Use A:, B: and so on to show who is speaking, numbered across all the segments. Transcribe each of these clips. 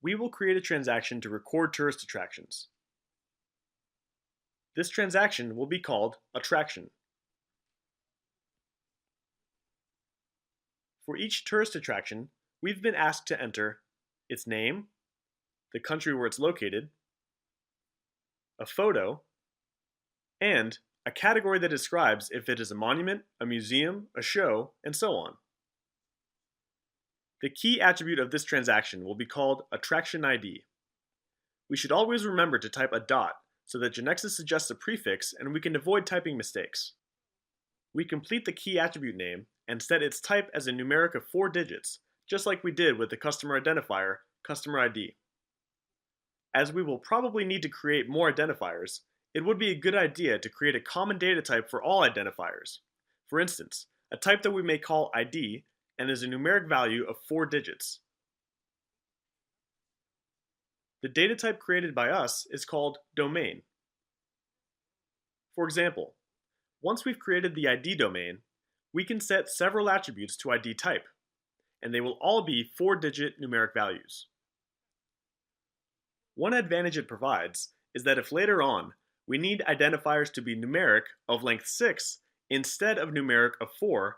A: We will create a transaction to record tourist attractions. This transaction will be called attraction. For each tourist attraction, we've been asked to enter its name, the country where it's located, a photo, and a category that describes if it is a monument, a museum, a show, and so on. The key attribute of this transaction will be called attraction ID. We should always remember to type a dot so that Genexus suggests a prefix and we can avoid typing mistakes. We complete the key attribute name and set its type as a numeric of 4 digits, just like we did with the customer identifier, customer ID. As we will probably need to create more identifiers, it would be a good idea to create a common data type for all identifiers. For instance, a type that we may call ID and is a numeric value of 4 digits. The data type created by us is called domain. For example, once we've created the ID domain, we can set several attributes to ID type, and they will all be 4-digit numeric values. One advantage it provides is that if later on we need identifiers to be numeric of length 6 instead of numeric of 4,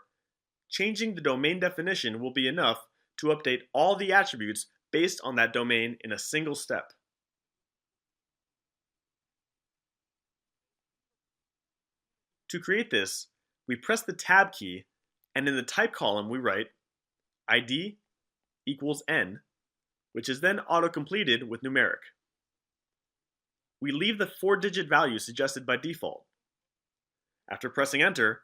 A: changing the domain definition will be enough to update all the attributes based on that domain in a single step. To create this, we press the Tab key, and in the type column we write ID equals N, which is then auto-completed with numeric. We leave the 4-digit value suggested by default. After pressing Enter,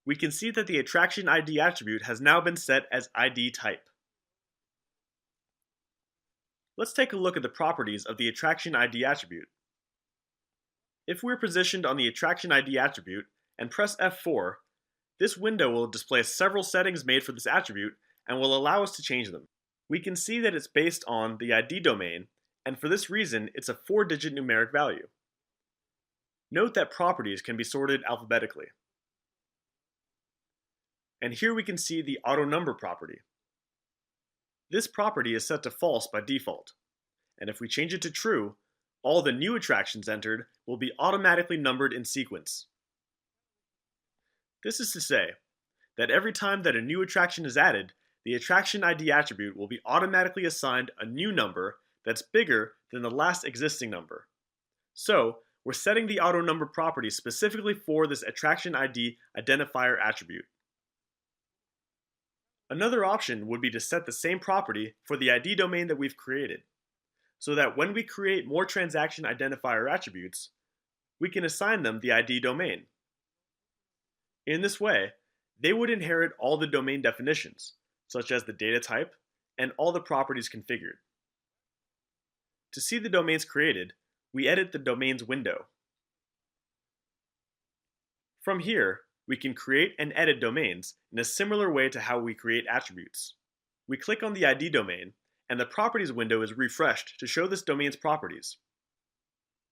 A: we can see that the attraction ID attribute has now been set as ID type. Let's take a look at the properties of the attraction ID attribute. If we're positioned on the attraction ID attribute and press F4, this window will display several settings made for this attribute and will allow us to change them. We can see that it's based on the ID domain, and for this reason, it's a 4-digit numeric value. Note that properties can be sorted alphabetically. And here we can see the auto number property. This property is set to false by default, and if we change it to true, all the new attractions entered will be automatically numbered in sequence. This is to say that every time that a new attraction is added, the attraction ID attribute will be automatically assigned a new number that's bigger than the last existing number. So, we're setting the auto number property specifically for this attraction ID identifier attribute. Another option would be to set the same property for the ID domain that we've created, so that when we create more transaction identifier attributes, we can assign them the ID domain. In this way, they would inherit all the domain definitions, such as the data type and all the properties configured. To see the domains created, we edit the domains window. From here, we can create and edit domains in a similar way to how we create attributes. We click on the ID domain, and the properties window is refreshed to show this domain's properties.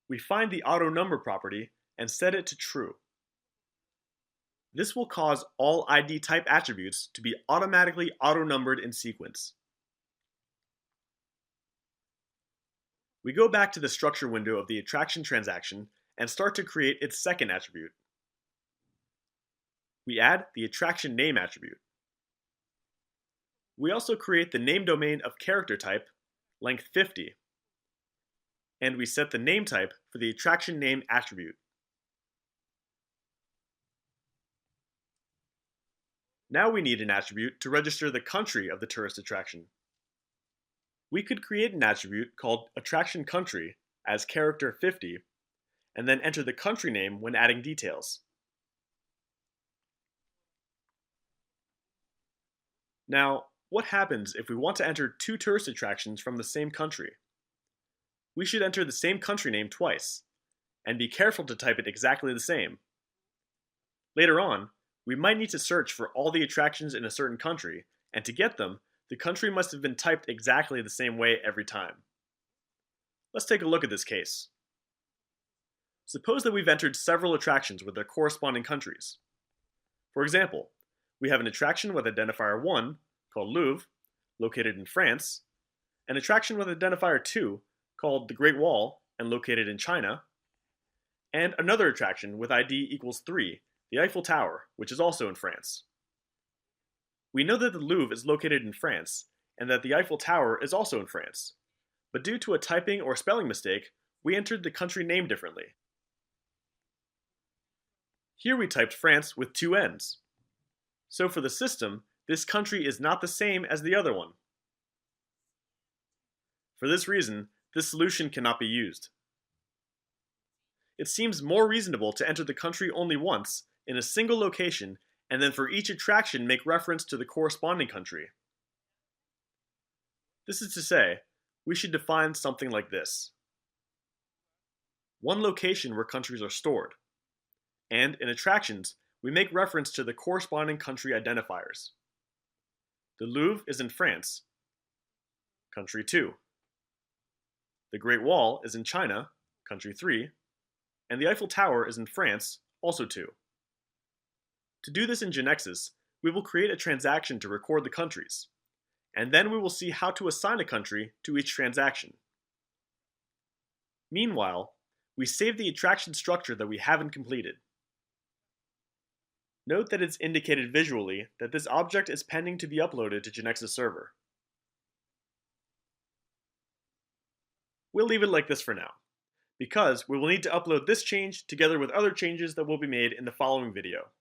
A: We find the auto number property and set it to true. This will cause all ID type attributes to be automatically auto-numbered in sequence. We go back to the structure window of the attraction transaction and start to create its second attribute. We add the attraction name attribute. We also create the name domain of character type, length 50, and we set the name type for the attraction name attribute. Now we need an attribute to register the country of the tourist attraction. We could create an attribute called attraction country as character 50, and then enter the country name when adding details. Now, what happens if we want to enter 2 tourist attractions from the same country? We should enter the same country name twice, and be careful to type it exactly the same. Later on, we might need to search for all the attractions in a certain country, and to get them, the country must have been typed exactly the same way every time. Let's take a look at this case. Suppose that we've entered several attractions with their corresponding countries. For example, we have an attraction with identifier 1, called Louvre, located in France, an attraction with identifier 2 called the Great Wall and located in China, and another attraction with ID equals 3, the Eiffel Tower, which is also in France. We know that the Louvre is located in France and that the Eiffel Tower is also in France, but due to a typing or spelling mistake, we entered the country name differently. Here we typed France with 2 N's. So for the system, this country is not the same as the other one. For this reason, this solution cannot be used. It seems more reasonable to enter the country only once, in a single location, and then for each attraction make reference to the corresponding country. This is to say, we should define something like this. One location where countries are stored, and in attractions, we make reference to the corresponding country identifiers. The Louvre is in France, country 2. The Great Wall is in China, country 3, and the Eiffel Tower is in France, also 2. To do this in Genexus, we will create a transaction to record the countries, and then we will see how to assign a country to each transaction. Meanwhile, we save the attraction structure that we haven't completed. Note that it's indicated visually that this object is pending to be uploaded to Genexus server. We'll leave it like this for now, because we will need to upload this change together with other changes that will be made in the following video.